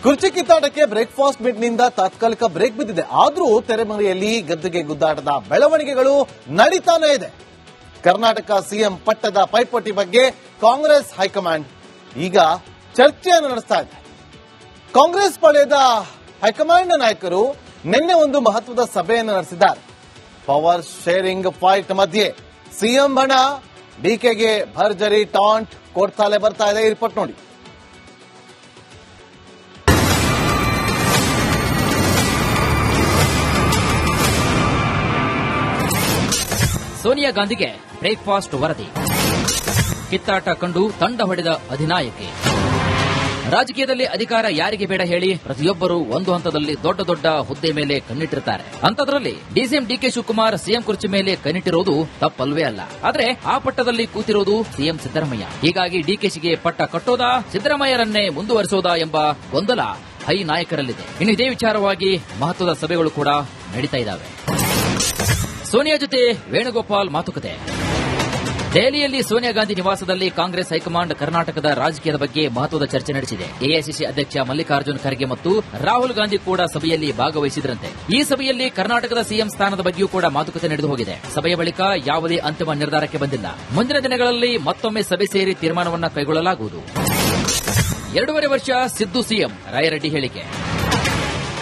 ಕುರ್ಚಿ ಕಿತ್ತಾಟಕ್ಕೆ ಬ್ರೇಕ್ಫಾಸ್ಟ್ ಮೀಟ್ನಿಂದ ತಾತ್ಕಾಲಿಕ ಬ್ರೇಕ್ ಬಿದ್ದಿದೆ. ಆದರೂ ತೆರೆಮರೆಯಲ್ಲಿ ಗದ್ದುಗೆ ಗುದ್ದಾಟದ ಬೆಳವಣಿಗೆಗಳು ನಡೀತಾನೇ ಇದೆ. ಕರ್ನಾಟಕ ಸಿಎಂ ಪಟ್ಟದ ಪೈಪೋಟಿ ಬಗ್ಗೆ ಕಾಂಗ್ರೆಸ್ ಹೈಕಮಾಂಡ್ ಈಗ ಚರ್ಚೆಯನ್ನು ನಡೆಸ್ತಾ ಇದೆ. ಕಾಂಗ್ರೆಸ್ ಪಾಳ್ಯದ ಹೈಕಮಾಂಡ್ ನಾಯಕರು ನಿನ್ನೆ ಒಂದು ಮಹತ್ವದ ಸಭೆಯನ್ನು ನಡೆಸಿದ್ದಾರೆ. ಪವರ್ ಶೇರಿಂಗ್ ಫೈಟ್ ಮಧ್ಯೆ ಸಿಎಂ ಬಣ ಡಿಕೆಗೆ ಭರ್ಜರಿ ಟಾಂಟ್ ಕೊಡ್ತಾಲೆ ಬರ್ತಾ ಇದೆ. ರಿಪೋರ್ಟ್ ನೋಡಿ. ಸೋನಿಯಾ ಗಾಂಧಿಗೆ ಬ್ರೇಕ್ಫಾಸ್ಟ್ ವರದಿ, ಕಿತ್ತಾಟ ಕಂಡು ತಂಡ ಹೊಡೆದ ಅಧಿನಾಯಕಿ. ರಾಜಕೀಯದಲ್ಲಿ ಅಧಿಕಾರ ಯಾರಿಗೆ ಬೇಡ ಹೇಳಿ, ಪ್ರತಿಯೊಬ್ಬರು ಒಂದು ಹಂತದಲ್ಲಿ ದೊಡ್ಡ ದೊಡ್ಡ ಹುದ್ದೆ ಮೇಲೆ ಕಣ್ಣಿಟ್ಟಿರ್ತಾರೆ. ಅಂತದ್ರಲ್ಲಿ ಡಿಸಿಎಂ ಡಿಕೆ ಶಿವಕುಮಾರ್ ಸಿಎಂ ಕುರ್ಚಿ ಮೇಲೆ ಕಣ್ಣಿಟ್ಟಿರೋದು ತಪ್ಪಲ್ವೇ ಅಲ್ಲ. ಆದ್ರೆ ಆ ಪಟ್ಟದಲ್ಲಿ ಕೂತಿರೋದು ಸಿಎಂ ಸಿದ್ದರಾಮಯ್ಯ. ಹೀಗಾಗಿ ಡಿಕೆಶಿಗೆ ಪಟ್ಟ ಕಟ್ಟೋದಾ, ಸಿದ್ದರಾಮಯ್ಯರನ್ನೇ ಮುಂದುವರಿಸೋದಾ ಎಂಬ ಗೊಂದಲ ಹೈ ನಾಯಕರಲ್ಲಿದೆ. ಇನ್ನು ಇದೇ ವಿಚಾರವಾಗಿ ಮಹತ್ವದ ಸಭೆಗಳು ಕೂಡ ನಡೀತಾ ಇದ್ದಾವೆ. ಸೋನಿಯಾ ಜೊತೆ ವೇಣುಗೋಪಾಲ್ ಮಾತುಕತೆ. ದೆಹಲಿಯಲ್ಲಿ ಸೋನಿಯಾ ಗಾಂಧಿ ನಿವಾಸದಲ್ಲಿ ಕಾಂಗ್ರೆಸ್ ಹೈಕಮಾಂಡ್ ಕರ್ನಾಟಕದ ರಾಜಕೀಯದ ಬಗ್ಗೆ ಮಹತ್ವದ ಚರ್ಚೆ ನಡೆಸಿದೆ. ಎಐಸಿಸಿ ಅಧ್ಯಕ್ಷ ಮಲ್ಲಿಕಾರ್ಜುನ್ ಖರ್ಗೆ ಮತ್ತು ರಾಹುಲ್ ಗಾಂಧಿ ಕೂಡ ಸಭೆಯಲ್ಲಿ ಭಾಗವಹಿಸಿದ್ರಂತೆ. ಈ ಸಭೆಯಲ್ಲಿ ಕರ್ನಾಟಕದ ಸಿಎಂ ಸ್ಥಾನದ ಬಗ್ಗೆಯೂ ಕೂಡ ಮಾತುಕತೆ ನಡೆದು ಹೋಗಿದೆ. ಸಭೆಯ ಬಳಿಕ ಯಾವುದೇ ಅಂತಿಮ ನಿರ್ಧಾರಕ್ಕೆ ಬಂದಿಲ್ಲ. ಮುಂದಿನ ದಿನಗಳಲ್ಲಿ ಮತ್ತೊಮ್ಮೆ ಸಭೆ ಸೇರಿ ತೀರ್ಮಾನವನ್ನು ಕೈಗೊಳ್ಳಲಾಗುವುದು. 2.5 ವರ್ಷ ಸಿದ್ದು ಸಿಎಂ, ರಾಯರೆಡ್ಡಿ ಹೇಳಿಕೆ.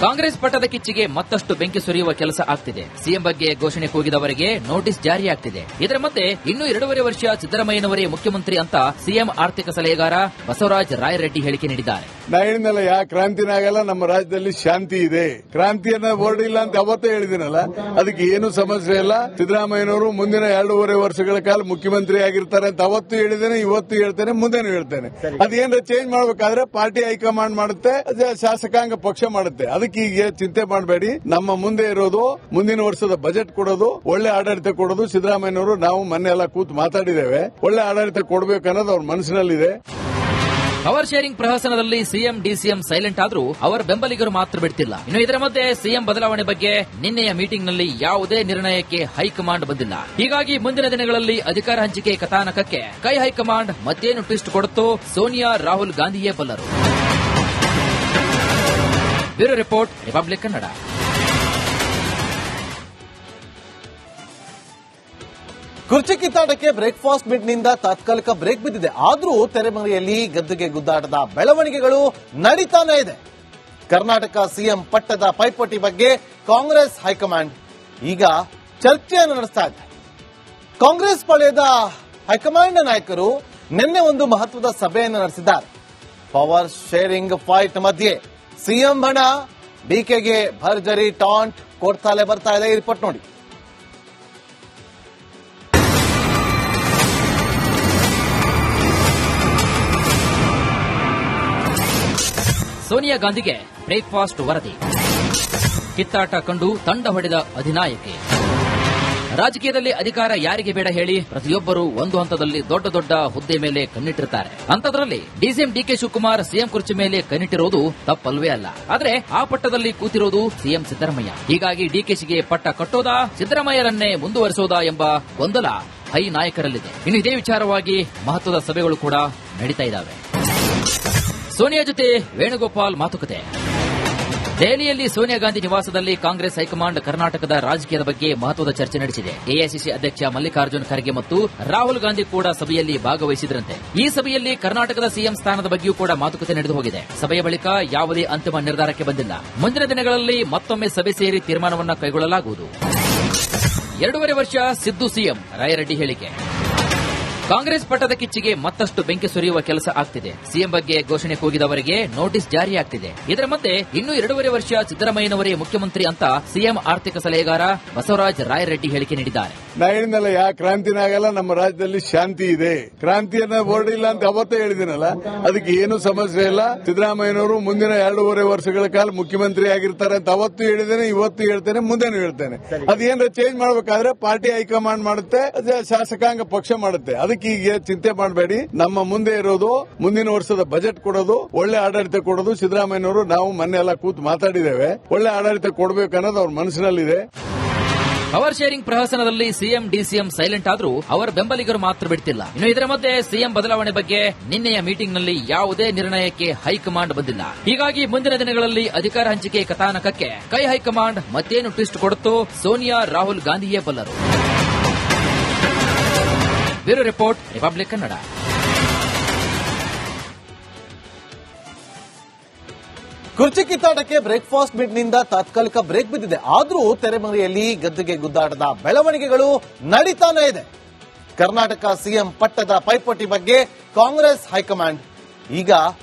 ಕಾಂಗ್ರೆಸ್ ಪಟ್ಟದ ಕಿಚ್ಚಿಗೆ ಮತ್ತಷ್ಟು ಬೆಂಕಿ ಸುರಿಯುವ ಕೆಲಸ ಆಗ್ತಿದೆ. ಸಿಎಂ ಬಗ್ಗೆ ಘೋಷಣೆ ಕೂಗಿದವರಿಗೆ ನೋಟಿಸ್ ಜಾರಿಯಾಗ್ತಿದೆ. ಇದರ ಮಧ್ಯೆ ಇನ್ನೂ 2.5 ವರ್ಷ ಸಿದ್ದರಾಮಯ್ಯನವರೇ ಮುಖ್ಯಮಂತ್ರಿ ಅಂತ ಸಿಎಂ ಆರ್ಥಿಕ ಸಲಹೆಗಾರ ಬಸವರಾಜ ರಾಯರೆಡ್ಡಿ ಹೇಳಿಕೆ ನೀಡಿದ್ದಾರೆ. ನಾ ಹೇಳಿದ್ನಲ್ಲ, ಯಾ ಕ್ರಾಂತಿನಾಗಲ್ಲ, ನಮ್ಮ ರಾಜ್ಯದಲ್ಲಿ ಶಾಂತಿ ಇದೆ. ಕ್ರಾಂತಿಯನ್ನ ಹೊರಡಿಲ್ಲ ಅಂತ ಅವತ್ತೇ ಹೇಳಿದಿನಲ್ಲ, ಅದಕ್ಕೆ ಏನು ಸಮಸ್ಯೆ ಇಲ್ಲ. ಸಿದ್ದರಾಮಯ್ಯನವರು ಮುಂದಿನ 2.5 ವರ್ಷಗಳ ಕಾಲ ಮುಖ್ಯಮಂತ್ರಿ ಆಗಿರ್ತಾರೆ ಅಂತ ಅವತ್ತು ಹೇಳಿದ್ದೇನೆ, ಇವತ್ತು ಹೇಳ್ತೇನೆ, ಮುಂದೆನೂ ಹೇಳ್ತೇನೆ. ಅದೇನಾರ ಚೇಂಜ್ ಮಾಡಬೇಕಾದ್ರೆ ಪಾರ್ಟಿ ಹೈಕಮಾಂಡ್ ಮಾಡುತ್ತೆ, ಶಾಸಕಾಂಗ ಪಕ್ಷ ಮಾಡುತ್ತೆ. ಅದಕ್ಕೆ ಈಗ ಚಿಂತೆ ಮಾಡಬೇಡಿ. ನಮ್ಮ ಮುಂದೆ ಇರೋದು ಮುಂದಿನ ವರ್ಷದ ಬಜೆಟ್ ಕೊಡೋದು, ಒಳ್ಳೆ ಆಡಳಿತ ಕೊಡೋದು. ಸಿದ್ದರಾಮಯ್ಯನವರು ನಾವು ಮೊನ್ನೆ ಎಲ್ಲ ಕೂತು ಮಾತಾಡಿದ್ದೇವೆ. ಒಳ್ಳೆ ಆಡಳಿತ ಕೊಡಬೇಕನ್ನೋದು ಅವ್ರ ಮನಸ್ಸಿನಲ್ಲಿದೆ. ಪವರ್ ಶೇರಿಂಗ್ ಪ್ರಹಸನದಲ್ಲಿ ಸಿಎಂ ಡಿಸಿಎಂ ಸೈಲೆಂಟ್ ಆದ್ರೂ ಅವರ ಬೆಂಬಲಿಗರು ಮಾತ್ರ ಬಿಡ್ತಿಲ್ಲ. ಇನ್ನು ಇದರ ಮಧ್ಯೆ ಸಿಎಂ ಬದಲಾವಣೆ ಬಗ್ಗೆ ನಿನ್ನೆಯ ಮೀಟಿಂಗ್ನಲ್ಲಿ ಯಾವುದೇ ನಿರ್ಣಯಕ್ಕೆ ಹೈಕಮಾಂಡ್ ಬಂದಿಲ್ಲ. ಹೀಗಾಗಿ ಮುಂದಿನ ದಿನಗಳಲ್ಲಿ ಅಧಿಕಾರ ಹಂಚಿಕೆ ಕಥಾನಕಕ್ಕೆ ಕೈ ಹೈಕಮಾಂಡ್ ಮತ್ತೇನು ಟ್ವಿಸ್ಟ್ ಕೊಡುತ್ತೋ ಸೋನಿಯಾ ರಾಹುಲ್ ಗಾಂಧಿಯೇ ಬಲ್ಲರು. Bureau report, Republic Kannada. ಕುರ್ಚಿ ಕಿತ್ತಾಟಕ್ಕೆ ಬ್ರೇಕ್ಫಾಸ್ಟ್ ಮೀಟ್ನಿಂದ ತಾತ್ಕಾಲಿಕ ಬ್ರೇಕ್ ಬಿದ್ದಿದೆ. ಆದರೂ ತೆರೆಮರೆಯಲ್ಲಿ ಗದ್ದುಗೆ ಗುದ್ದಾಟದ ಬೆಳವಣಿಗೆಗಳು ನಡೀತಾನೇ ಇದೆ. ಕರ್ನಾಟಕ ಸಿಎಂ ಪಟ್ಟದ ಪೈಪೋಟಿ ಬಗ್ಗೆ ಕಾಂಗ್ರೆಸ್ ಹೈಕಮಾಂಡ್ ಈಗ ಚರ್ಚೆಯನ್ನು ನಡೆಸ್ತಾ ಇದೆ. ಕಾಂಗ್ರೆಸ್ ಪಾಳ್ಯದ ಹೈಕಮಾಂಡ್ ನಾಯಕರು ನಿನ್ನೆ ಒಂದು ಮಹತ್ವದ ಸಭೆಯನ್ನು ನಡೆಸಿದ್ದಾರೆ. ಪವರ್ ಶೇರಿಂಗ್ ಫೈಟ್ ಮಧ್ಯೆ ಸಿಎಂ ಬಣ ಡಿಕೆಗೆ ಭರ್ಜರಿ ಟಾಂಟ್ ಕೊಡ್ತಾಲೆ ಬರ್ತಾ ಇದೆ. ರಿಪೋರ್ಟ್ ನೋಡಿ. ಸೋನಿಯಾ ಗಾಂಧಿಗೆ ಬ್ರೇಕ್ಫಾಸ್ಟ್ ವರದಿ, ಕಿತ್ತಾಟ ಕಂಡು ತಂಡ ಹೊಡೆದ ಅಧಿನಾಯಕಿ. ರಾಜಕೀಯದಲ್ಲಿ ಅಧಿಕಾರ ಯಾರಿಗೆ ಬೇಡ ಹೇಳಿ, ಪ್ರತಿಯೊಬ್ಬರು ಒಂದು ಹಂತದಲ್ಲಿ ದೊಡ್ಡ ದೊಡ್ಡ ಹುದ್ದೆ ಮೇಲೆ ಕಣ್ಣಿಟ್ಟಿರ್ತಾರೆ. ಅಂತದ್ರಲ್ಲಿ ಡಿಸಿಎಂ ಡಿಕೆ ಶಿವಕುಮಾರ್ ಸಿಎಂ ಕುರ್ಚಿ ಮೇಲೆ ಕಣ್ಣಿಟ್ಟಿರೋದು ತಪ್ಪಲ್ವೇ ಅಲ್ಲ. ಆದ್ರೆ ಆ ಪಟ್ಟದಲ್ಲಿ ಕೂತಿರೋದು ಸಿಎಂ ಸಿದ್ದರಾಮಯ್ಯ. ಹೀಗಾಗಿ ಡಿಕೆಶಿಗೆ ಪಟ್ಟ ಕಟ್ಟೋದಾ, ಸಿದ್ದರಾಮಯ್ಯರನ್ನೇ ಮುಂದುವರಿಸೋದಾ ಎಂಬ ಗೊಂದಲ ಹೈ ನಾಯಕರಲ್ಲಿದೆ. ಇನ್ನು ಇದೇ ವಿಚಾರವಾಗಿ ಮಹತ್ವದ ಸಭೆಗಳು ಕೂಡ ನಡೀತಾ ಇದ್ದಾವೆ. ಸೋನಿಯಾ ಜೊತೆ ವೇಣುಗೋಪಾಲ್ ಮಾತುಕತೆ. ದೆಹಲಿಯಲ್ಲಿ ಸೋನಿಯಾ ಗಾಂಧಿ ನಿವಾಸದಲ್ಲಿ ಕಾಂಗ್ರೆಸ್ ಹೈಕಮಾಂಡ್ ಕರ್ನಾಟಕದ ರಾಜಕೀಯದ ಬಗ್ಗೆ ಮಹತ್ವದ ಚರ್ಚೆ ನಡೆಸಿದೆ. ಎಐಸಿಸಿ ಅಧ್ಯಕ್ಷ ಮಲ್ಲಿಕಾರ್ಜುನ್ ಖರ್ಗೆ ಮತ್ತು ರಾಹುಲ್ ಗಾಂಧಿ ಕೂಡ ಸಭೆಯಲ್ಲಿ ಭಾಗವಹಿಸಿದ್ರಂತೆ. ಈ ಸಭೆಯಲ್ಲಿ ಕರ್ನಾಟಕದ ಸಿಎಂ ಸ್ಥಾನದ ಬಗ್ಗೆಯೂ ಕೂಡ ಮಾತುಕತೆ ನಡೆದು ಹೋಗಿದೆ. ಸಭೆಯ ಬಳಿಕ ಯಾವುದೇ ಅಂತಿಮ ನಿರ್ಧಾರಕ್ಕೆ ಬಂದಿಲ್ಲ. ಮುಂದಿನ ದಿನಗಳಲ್ಲಿ ಮತ್ತೊಮ್ಮೆ ಸಭೆ ಸೇರಿ ತೀರ್ಮಾನವನ್ನು ಕೈಗೊಳ್ಳಲಾಗುವುದು. 2.5 ವರ್ಷ ಸಿದ್ದು ಸಿಎಂ, ರಾಯರೆಡ್ಡಿ ಹೇಳಿಕೆ. ಕಾಂಗ್ರೆಸ್ ಪಟ್ಟದ ಕಿಚ್ಚಿಗೆ ಮತ್ತಷ್ಟು ಬೆಂಕಿ ಸುರಿಯುವ ಕೆಲಸ ಆಗ್ತಿದೆ. ಸಿಎಂ ಬಗ್ಗೆ ಘೋಷಣೆ ಕೂಗಿದವರಿಗೆ ನೋಟಿಸ್ ಜಾರಿಯಾಗ್ತಿದೆ. ಇದರ ಮಧ್ಯೆ ಇನ್ನೂ 2.5 ವರ್ಷ ಸಿದ್ದರಾಮಯ್ಯನವರೇ ಮುಖ್ಯಮಂತ್ರಿ ಅಂತ ಸಿಎಂ ಆರ್ಥಿಕ ಸಲಹೆಗಾರ ಬಸವರಾಜ ರಾಯರೆಡ್ಡಿ ಹೇಳಿಕೆ ನೀಡಿದ್ದಾರೆ. ನಾ ಹೇಳಿದ್ನಲ್ಲ, ಯಾ ಕ್ರಾಂತಿನಾಗಲ್ಲ, ನಮ್ಮ ರಾಜ್ಯದಲ್ಲಿ ಶಾಂತಿ ಇದೆ. ಕ್ರಾಂತಿಯನ್ನ ಹೊರಡಿಲ್ಲ ಅಂತ ಅವತ್ತೇ ಹೇಳಿದಿನಲ್ಲ, ಅದಕ್ಕೆ ಏನು ಸಮಸ್ಯೆ ಇಲ್ಲ. ಸಿದ್ದರಾಮಯ್ಯನವರು ಮುಂದಿನ 2.5 ವರ್ಷಗಳ ಕಾಲ ಮುಖ್ಯಮಂತ್ರಿ ಆಗಿರ್ತಾರೆ ಅಂತ ಅವತ್ತು ಹೇಳಿದ್ದೇನೆ, ಇವತ್ತು ಹೇಳ್ತೇನೆ, ಮುಂದೆನೂ ಹೇಳ್ತೇನೆ. ಅದೇನಾರ ಚೇಂಜ್ ಮಾಡಬೇಕಾದ್ರೆ ಪಾರ್ಟಿ ಹೈಕಮಾಂಡ್ ಮಾಡುತ್ತೆ, ಶಾಸಕಾಂಗ ಪಕ್ಷ ಮಾಡುತ್ತೆ. ಅದಕ್ಕೆ ಈಗ ಚಿಂತೆ ಮಾಡಬೇಡಿ. ನಮ್ಮ ಮುಂದೆ ಇರೋದು ಮುಂದಿನ ವರ್ಷದ ಬಜೆಟ್ ಕೊಡೋದು, ಒಳ್ಳೆ ಆಡಳಿತ ಕೊಡೋದು. ಸಿದ್ದರಾಮಯ್ಯನವರು ನಾವು ಮೊನ್ನೆ ಎಲ್ಲ ಕೂತು ಮಾತಾಡಿದ್ದೇವೆ. ಒಳ್ಳೆ ಆಡಳಿತ ಕೊಡಬೇಕನ್ನೋದು ಅವ್ರ ಮನಸ್ಸಿನಲ್ಲಿದೆ. ಪವರ್ ಶೇರಿಂಗ್ ಪ್ರಹಸನದಲ್ಲಿ ಸಿಎಂ ಡಿಸಿಎಂ ಸೈಲೆಂಟ್ ಆದ್ರೂ ಅವರ ಬೆಂಬಲಿಗರು ಮಾತ್ರ ಬಿಡ್ತಿಲ್ಲ. ಇನ್ನು ಇದರ ಮಧ್ಯೆ ಸಿಎಂ ಬದಲಾವಣೆ ಬಗ್ಗೆ ನಿನ್ನೆಯ ಮೀಟಿಂಗ್ನಲ್ಲಿ ಯಾವುದೇ ನಿರ್ಣಯಕ್ಕೆ ಹೈಕಮಾಂಡ್ ಬಂದಿಲ್ಲ. ಹೀಗಾಗಿ ಮುಂದಿನ ದಿನಗಳಲ್ಲಿ ಅಧಿಕಾರ ಹಂಚಿಕೆ ಕಥಾನಕಕ್ಕೆ ಕೈ ಹೈಕಮಾಂಡ್ ಮತ್ತೇನು ಟ್ವಿಸ್ಟ್ ಕೊಡುತ್ತೋ ಸೋನಿಯಾ ರಾಹುಲ್ ಗಾಂಧಿಯೇ ಬಲ್ಲರು. Bureau report, Republic Kannada. ಕುರ್ಚಿ ಕಿತ್ತಾಟಕ್ಕೆ ಬ್ರೇಕ್ಫಾಸ್ಟ್ ಮೀಟ್ನಿಂದ ತಾತ್ಕಾಲಿಕ ಬ್ರೇಕ್ ಬಿದ್ದಿದೆ. ಆದರೂ ತೆರೆಮರೆಯಲ್ಲಿ ಗದ್ದುಗೆ ಗುದ್ದಾಟದ ಬೆಳವಣಿಗೆಗಳು ನಡೀತಾನೆ ಇದೆ. ಕರ್ನಾಟಕ ಸಿಎಂ ಪಟ್ಟದ ಪೈಪೋಟಿ ಬಗ್ಗೆ ಕಾಂಗ್ರೆಸ್ ಹೈಕಮಾಂಡ್ ಈಗ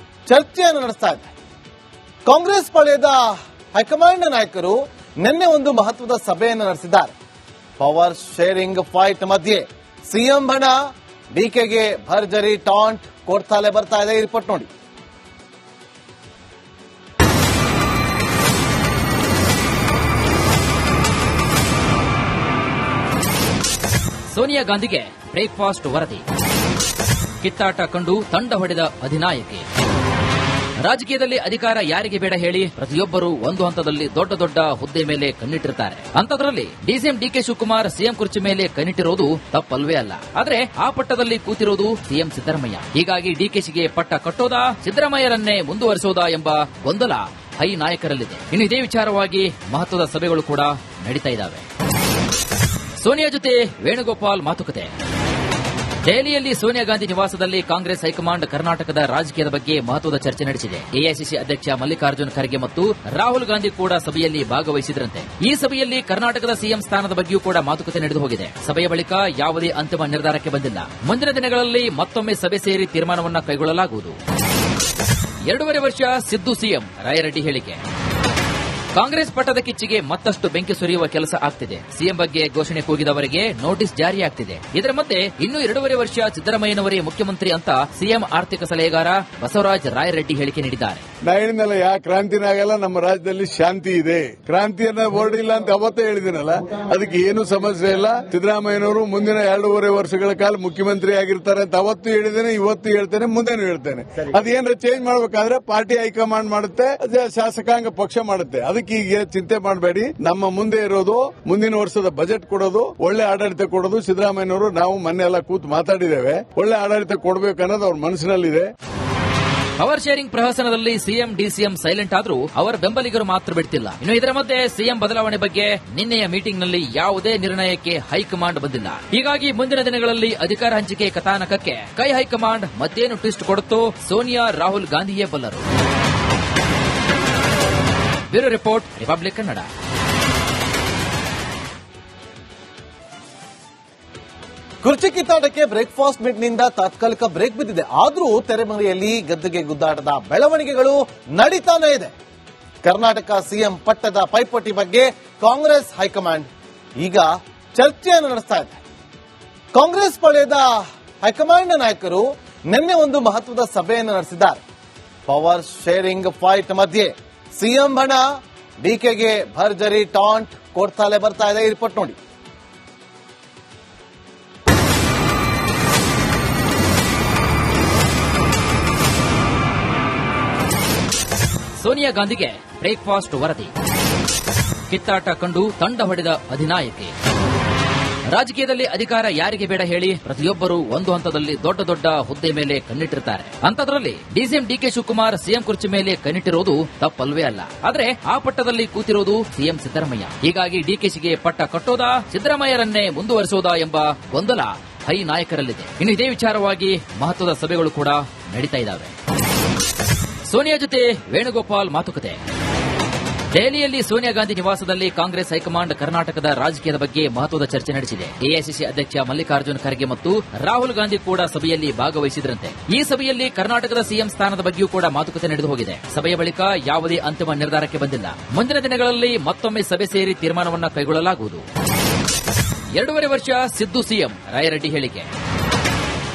ಚರ್ಚೆಯನ್ನು ನಡೆಸ್ತಾ ಇದೆ. ಕಾಂಗ್ರೆಸ್ ಪಾಳ್ಯದ ಹೈಕಮಾಂಡ್ ನಾಯಕರು ನಿನ್ನೆ ಒಂದು ಮಹತ್ವದ ಸಭೆಯನ್ನು ನಡೆಸಿದ್ದಾರೆ. ಪವರ್ ಶೇರಿಂಗ್ ಫೈಟ್ ಮಧ್ಯೆ ಸಿಎಂ ಬಣ ಡಿಕೆಗೆ ಭರ್ಜರಿ ಟಾಂಟ್ ಕೊಡ್ತಾಲೆ ಬರ್ತಾ ಇದೆ. ಈ ರಿಪೋರ್ಟ್ ನೋಡಿ. ಸೋನಿಯಾ ಗಾಂಧಿಗೆ ಬ್ರೇಕ್ಫಾಸ್ಟ್ ವರದಿ. ಕಿತ್ತಾಟ ಕಂಡು ತಂಡ ಹೊಡೆದ ಅಧಿನಾಯಕಿ. ರಾಜಕೀಯದಲ್ಲಿ ಅಧಿಕಾರ ಯಾರಿಗೆ ಬೇಡ ಹೇಳಿ? ಪ್ರತಿಯೊಬ್ಬರು ಒಂದು ಹಂತದಲ್ಲಿ ದೊಡ್ಡ ದೊಡ್ಡ ಹುದ್ದೆ ಮೇಲೆ ಕಣ್ಣಿಟ್ಟಿರ್ತಾರೆ. ಅಂತದ್ರಲ್ಲಿ ಡಿಸಿಎಂ ಡಿಕೆ ಶಿವಕುಮಾರ್ ಸಿಎಂ ಕುರ್ಚಿ ಮೇಲೆ ಕಣ್ಣಿಟ್ಟಿರೋದು ತಪ್ಪಲ್ವೇ ಅಲ್ಲ. ಆದ್ರೆ ಆ ಪಟ್ಟದಲ್ಲಿ ಕೂತಿರೋದು ಸಿಎಂ ಸಿದ್ದರಾಮಯ್ಯ. ಹೀಗಾಗಿ ಡಿಕೆಶಿಗೆ ಪಟ್ಟ ಕಟ್ಟೋದಾ, ಸಿದ್ದರಾಮಯ್ಯರನ್ನೇ ಮುಂದುವರಿಸೋದಾ ಎಂಬ ಗೊಂದಲ ಹೈ ನಾಯಕರಲ್ಲಿದೆ. ಇನ್ನು ಇದೇ ವಿಚಾರವಾಗಿ ಮಹತ್ವದ ಸಭೆಗಳು ಕೂಡ ನಡೀತಾ ಇದ್ದಾವೆ. ಸೋನಿಯಾ ಜೊತೆ ವೇಣುಗೋಪಾಲ್ ಮಾತುಕತೆ. ದೆಹಲಿಯಲ್ಲಿ ಸೋನಿಯಾ ಗಾಂಧಿ ನಿವಾಸದಲ್ಲಿ ಕಾಂಗ್ರೆಸ್ ಹೈಕಮಾಂಡ್ ಕರ್ನಾಟಕದ ರಾಜಕೀಯದ ಬಗ್ಗೆ ಮಹತ್ವದ ಚರ್ಚೆ ನಡೆಸಿದೆ. ಎಐಸಿಸಿ ಅಧ್ಯಕ್ಷ ಮಲ್ಲಿಕಾರ್ಜುನ್ ಖರ್ಗೆ ಮತ್ತು ರಾಹುಲ್ ಗಾಂಧಿ ಕೂಡ ಸಭೆಯಲ್ಲಿ ಭಾಗವಹಿಸಿದ್ರಂತೆ. ಈ ಸಭೆಯಲ್ಲಿ ಕರ್ನಾಟಕದ ಸಿಎಂ ಸ್ಥಾನದ ಬಗ್ಗೆಯೂ ಕೂಡ ಮಾತುಕತೆ ನಡೆದು ಹೋಗಿದೆ. ಸಭೆಯ ಬಳಿಕ ಯಾವುದೇ ಅಂತಿಮ ನಿರ್ಧಾರಕ್ಕೆ ಬಂದಿಲ್ಲ. ಮುಂದಿನ ದಿನಗಳಲ್ಲಿ ಮತ್ತೊಮ್ಮೆ ಸಭೆ ಸೇರಿ ತೀರ್ಮಾನವನ್ನು ಕೈಗೊಳ್ಳಲಾಗುವುದು. 2.5 ವರ್ಷ ಸಿದ್ದು ಸಿಎಂ, ರಾಯರೆಡ್ಡಿ ಹೇಳಿಕೆ. ಕಾಂಗ್ರೆಸ್ ಪಟ್ಟದ ಕಿಚ್ಚಿಗೆ ಮತ್ತಷ್ಟು ಬೆಂಕಿ ಸುರಿಯುವ ಕೆಲಸ ಆಗ್ತಿದೆ. ಸಿಎಂ ಬಗ್ಗೆ ಘೋಷಣೆ ಕೂಗಿದವರಿಗೆ ನೋಟಿಸ್ ಜಾರಿಯಾಗ್ತಿದೆ. ಇದರ ಮಧ್ಯೆ ಇನ್ನೂ 2.5 ವರ್ಷ ಸಿದ್ದರಾಮಯ್ಯನವರೇ ಮುಖ್ಯಮಂತ್ರಿ ಅಂತ ಸಿಎಂ ಆರ್ಥಿಕ ಸಲಹೆಗಾರ ಬಸವರಾಜ ರಾಯರೆಡ್ಡಿ ಹೇಳಿಕೆ ನೀಡಿದ್ದಾರೆ. ನಾ ಹೇಳಿದ್ನಲ್ಲ, ಯಾವ ಕ್ರಾಂತಿನ ಆಗಲ್ಲ, ನಮ್ಮ ರಾಜ್ಯದಲ್ಲಿ ಶಾಂತಿ ಇದೆ. ಕ್ರಾಂತಿಯನ್ನ ಬೋರ್ಡ್ ಇಲ್ಲ ಅಂತ ಅವತ್ತೇ ಹೇಳಿದಿನಲ್ಲ, ಅದಕ್ಕೆ ಏನು ಸಮಸ್ಯೆ ಇಲ್ಲ. ಸಿದ್ದರಾಮಯ್ಯನವರು ಮುಂದಿನ 2.5 ವರ್ಷಗಳ ಕಾಲ ಮುಖ್ಯಮಂತ್ರಿ ಆಗಿರ್ತಾರೆ ಅಂತ ಅವತ್ತು ಹೇಳಿದ್ದೇನೆ, ಇವತ್ತು ಹೇಳ್ತೇನೆ, ಮುಂದೆನೂ ಹೇಳ್ತೇನೆ. ಅದೇನಾದ್ರು ಚೇಂಜ್ ಮಾಡಬೇಕಾದ್ರೆ ಪಾರ್ಟಿ ಹೈಕಮಾಂಡ್ ಮಾಡುತ್ತೆ, ಶಾಸಕಾಂಗ ಪಕ್ಷ ಮಾಡುತ್ತೆ. ಅದಕ್ಕೆ ಈಗ ಚಿಂತೆ ಮಾಡಬೇಡಿ. ನಮ್ಮ ಮುಂದೆ ಇರೋದು ಮುಂದಿನ ವರ್ಷದ ಬಜೆಟ್ ಕೊಡೋದು, ಒಳ್ಳೆ ಆಡಳಿತ ಕೊಡೋದು. ಸಿದ್ದರಾಮಯ್ಯನವರು ನಾವು ಮೊನ್ನೆ ಎಲ್ಲ ಕೂತು ಮಾತಾಡಿದ್ದೇವೆ, ಒಳ್ಳೆ ಆಡಳಿತ ಕೊಡಬೇಕು ಅನ್ನೋದು ಅವ್ರ ಮನಸ್ಸಿನಲ್ಲಿದೆ. ಪವರ್ ಶೇರಿಂಗ್ ಪ್ರಹಸನದಲ್ಲಿ ಸಿಎಂ ಡಿಸಿಎಂ ಸೈಲೆಂಟ್ ಆದ್ರೂ ಅವರ ಬೆಂಬಲಿಗರು ಮಾತ್ರ ಬಿಡ್ತಿಲ್ಲ. ಇನ್ನು ಇದರ ಮಧ್ಯೆ ಸಿಎಂ ಬದಲಾವಣೆ ಬಗ್ಗೆ ನಿನ್ನೆಯ ಮೀಟಿಂಗ್ನಲ್ಲಿ ಯಾವುದೇ ನಿರ್ಣಯಕ್ಕೆ ಹೈಕಮಾಂಡ್ ಬಂದಿಲ್ಲ. ಹೀಗಾಗಿ ಮುಂದಿನ ದಿನಗಳಲ್ಲಿ ಅಧಿಕಾರ ಹಂಚಿಕೆ ಕಥಾನಕಕ್ಕೆ ಕೈ ಹೈಕಮಾಂಡ್ ಮತ್ತೇನು ಟ್ವಿಸ್ಟ್ ಕೊಡುತ್ತೋ ಸೋನಿಯಾ ರಾಹುಲ್ ಗಾಂಧಿಯೇ ಬಲ್ಲರು. Bureau report, Republic Kannada. ಕುರ್ಚಿ ಕಿತ್ತಾಟಕ್ಕೆ ಬ್ರೇಕ್ಫಾಸ್ಟ್ ಮೀಟ್ನಿಂದ ತಾತ್ಕಾಲಿಕ ಬ್ರೇಕ್ ಬಿದ್ದಿದೆ. ಆದರೂ ತೆರೆಮರೆಯಲ್ಲಿ ಗದ್ದುಗೆ ಗುದ್ದಾಟದ ಬೆಳವಣಿಗೆಗಳು ನಡೀತಾನೆ ಇದೆ. ಕರ್ನಾಟಕ ಸಿಎಂ ಪಟ್ಟದ ಪೈಪೋಟಿ ಬಗ್ಗೆ ಕಾಂಗ್ರೆಸ್ ಹೈಕಮಾಂಡ್ ಈಗ ಚರ್ಚೆಯನ್ನು ನಡೆಸ್ತಾ ಇದೆ. ಕಾಂಗ್ರೆಸ್ ಪಾಳ್ಯದ ಹೈಕಮಾಂಡ್ ನಾಯಕರು ನಿನ್ನೆ ಒಂದು ಮಹತ್ವದ ಸಭೆಯನ್ನು ನಡೆಸಿದ್ದಾರೆ. ಪವರ್ ಶೇರಿಂಗ್ ಫೈಟ್ ಮಧ್ಯೆ ಸಿಎಂ ಬಣ ಡಿಕೆಗೆ ಭರ್ಜರಿ ಟಾಂಟ್ ಕೊಡ್ತಾಲೆ ಬರ್ತಾ ಇದೆ. ಈ ರಿಪೋರ್ಟ್ ನೋಡಿ. ಸೋನಿಯಾ ಗಾಂಧಿಗೆ ಬ್ರೇಕ್ಫಾಸ್ಟ್ ವರದಿ. ಕಿತ್ತಾಟ ಕಂಡು ತಂಡ ಹೊಡೆದ ಅಧಿನಾಯಕಿ. ರಾಜಕೀಯದಲ್ಲಿ ಅಧಿಕಾರ ಯಾರಿಗೆ ಬೇಡ ಹೇಳಿ? ಪ್ರತಿಯೊಬ್ಬರು ಒಂದು ಹಂತದಲ್ಲಿ ದೊಡ್ಡ ದೊಡ್ಡ ಹುದ್ದೆ ಮೇಲೆ ಕಣ್ಣಿಟ್ಟಿರ್ತಾರೆ. ಅಂತದ್ರಲ್ಲಿ ಡಿಸಿಎಂ ಡಿಕೆ ಶಿವಕುಮಾರ್ ಸಿಎಂ ಕುರ್ಚಿ ಮೇಲೆ ಕಣ್ಣಿಟ್ಟಿರೋದು ತಪ್ಪಲ್ವೇ ಅಲ್ಲ. ಆದ್ರೆ ಆ ಪಟ್ಟದಲ್ಲಿ ಕೂತಿರೋದು ಸಿಎಂ ಸಿದ್ದರಾಮಯ್ಯ. ಹೀಗಾಗಿ ಡಿಕೆಶಿಗೆ ಪಟ್ಟ ಕಟ್ಟೋದಾ, ಸಿದ್ದರಾಮಯ್ಯರನ್ನೇ ಮುಂದುವರಿಸೋದಾ ಎಂಬ ಗೊಂದಲ ಹೈ ನಾಯಕರಲ್ಲಿದೆ. ಇನ್ನು ಇದೇ ವಿಚಾರವಾಗಿ ಮಹತ್ವದ ಸಭೆಗಳು ಕೂಡ ನಡೀತಾ ಇದ್ದಾವೆ. ಸೋನಿಯಾ ಜೊತೆ ವೇಣುಗೋಪಾಲ್ ಮಾತುಕತೆ. ದೆಹಲಿಯಲ್ಲಿ ಸೋನಿಯಾ ಗಾಂಧಿ ನಿವಾಸದಲ್ಲಿ ಕಾಂಗ್ರೆಸ್ ಹೈಕಮಾಂಡ್ ಕರ್ನಾಟಕದ ರಾಜಕೀಯದ ಬಗ್ಗೆ ಮಹತ್ವದ ಚರ್ಚೆ ನಡೆಸಿದೆ. ಎಐಸಿಸಿ ಅಧ್ಯಕ್ಷ ಮಲ್ಲಿಕಾರ್ಜುನ್ ಖರ್ಗೆ ಮತ್ತು ರಾಹುಲ್ ಗಾಂಧಿ ಕೂಡ ಸಭೆಯಲ್ಲಿ ಭಾಗವಹಿಸಿದ್ರಂತೆ. ಈ ಸಭೆಯಲ್ಲಿ ಕರ್ನಾಟಕದ ಸಿಎಂ ಸ್ಥಾನದ ಬಗ್ಗೆಯೂ ಕೂಡ ಮಾತುಕತೆ ನಡೆದು ಹೋಗಿದೆ. ಸಭೆಯ ಬಳಿಕ ಯಾವುದೇ ಅಂತಿಮ ನಿರ್ಧಾರಕ್ಕೆ ಬಂದಿಲ್ಲ. ಮುಂದಿನ ದಿನಗಳಲ್ಲಿ ಮತ್ತೊಮ್ಮೆ ಸಭೆ ಸೇರಿ ತೀರ್ಮಾನವನ್ನು ಕೈಗೊಳ್ಳಲಾಗುವುದು. 2.5 ವರ್ಷ ಸಿದ್ದು ಸಿಎಂ, ರಾಯರೆಡ್ಡಿ ಹೇಳಿಕೆ.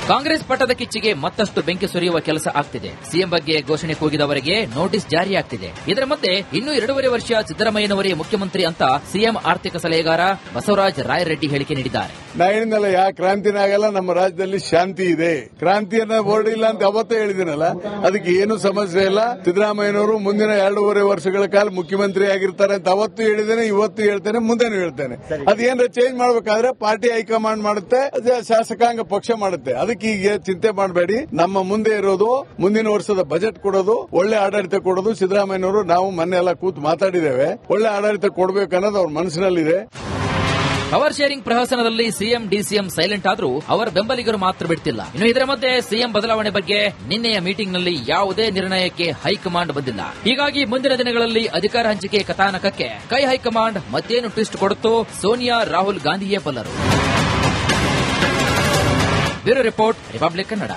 ಕಾಂಗ್ರೆಸ್ ಪಟ್ಟದ ಕಿಚ್ಚಿಗೆ ಮತ್ತಷ್ಟು ಬೆಂಕಿ ಸುರಿಯುವ ಕೆಲಸ ಆಗ್ತಿದೆ. ಸಿಎಂ ಬಗ್ಗೆ ಘೋಷಣೆ ಕೂಗಿದವರಿಗೆ ನೋಟಿಸ್ ಜಾರಿಯಾಗ್ತಿದೆ. ಇದರ ಮಧ್ಯೆ ಇನ್ನೂ 2.5 ವರ್ಷ ಸಿದ್ದರಾಮಯ್ಯನವರೇ ಮುಖ್ಯಮಂತ್ರಿ ಅಂತ ಸಿಎಂ ಆರ್ಥಿಕ ಸಲಹೆಗಾರ ಬಸವರಾಜ ರಾಯರೆಡ್ಡಿ ಹೇಳಿಕೆ ನೀಡಿದ್ದಾರೆ. ನಾ ಹೇಳಿದ್ನಲ್ಲ, ಯಾವ ಕ್ರಾಂತಿನ ಆಗಲ್ಲ, ನಮ್ಮ ರಾಜ್ಯದಲ್ಲಿ ಶಾಂತಿ ಇದೆ. ಕ್ರಾಂತಿಯನ್ನ ಬೋರ್ಡ್ ಇಲ್ಲ ಅಂತ ಅವತ್ತೇ ಹೇಳಿದಿನಲ್ಲ, ಅದಕ್ಕೆ ಏನು ಸಮಸ್ಯೆ ಇಲ್ಲ. ಸಿದ್ದರಾಮಯ್ಯನವರು ಮುಂದಿನ 2.5 ವರ್ಷಗಳ ಕಾಲ ಮುಖ್ಯಮಂತ್ರಿ ಆಗಿರ್ತಾರೆ ಅಂತ ಅವತ್ತು ಹೇಳಿದ್ದೇನೆ, ಇವತ್ತು ಹೇಳ್ತೇನೆ, ಮುಂದೆನೂ ಹೇಳ್ತೇನೆ. ಅದೇನಾರ ಚೇಂಜ್ ಮಾಡಬೇಕಾದ್ರೆ ಪಾರ್ಟಿ ಹೈಕಮಾಂಡ್ ಮಾಡುತ್ತೆ, ಶಾಸಕಾಂಗ ಪಕ್ಷ ಮಾಡುತ್ತೆ. ಅದಕ್ಕೆ ಈಗ ಚಿಂತೆ ಮಾಡಬೇಡಿ. ನಮ್ಮ ಮುಂದೆ ಇರೋದು ಮುಂದಿನ ವರ್ಷದ ಬಜೆಟ್ ಕೊಡೋದು, ಒಳ್ಳೆ ಆಡಳಿತ ಕೊಡೋದು. ಸಿದ್ದರಾಮಯ್ಯನವರು ನಾವು ಮೊನ್ನೆ ಎಲ್ಲ ಕೂತು ಮಾತಾಡಿದ್ದೇವೆ, ಒಳ್ಳೆ ಆಡಳಿತ ಕೊಡಬೇಕು ಅನ್ನೋದು ಅವ್ರ ಮನಸ್ಸಿನಲ್ಲಿದೆ. ಪವರ್ ಶೇರಿಂಗ್ ಪ್ರಹಸನದಲ್ಲಿ ಸಿಎಂ ಡಿಸಿಎಂ ಸೈಲೆಂಟ್ ಆದ್ರೂ ಅವರ ಬೆಂಬಲಿಗರು ಮಾತ್ರ ಬಿಡ್ತಿಲ್ಲ. ಇನ್ನು ಇದರ ಮಧ್ಯೆ ಸಿಎಂ ಬದಲಾವಣೆ ಬಗ್ಗೆ ನಿನ್ನೆಯ ಮೀಟಿಂಗ್ನಲ್ಲಿ ಯಾವುದೇ ನಿರ್ಣಯಕ್ಕೆ ಹೈಕಮಾಂಡ್ ಬಂದಿಲ್ಲ. ಹೀಗಾಗಿ ಮುಂದಿನ ದಿನಗಳಲ್ಲಿ ಅಧಿಕಾರ ಹಂಚಿಕೆ ಕಥಾನಕಕ್ಕೆ ಕೈ ಹೈಕಮಾಂಡ್ ಮತ್ತೇನು ಟ್ವಿಸ್ಟ್ ಕೊಡುತ್ತೋ ಸೋನಿಯಾ ರಾಹುಲ್ ಗಾಂಧಿಯೇ ಬಲ್ಲರು. Bureau report, Republic Kannada.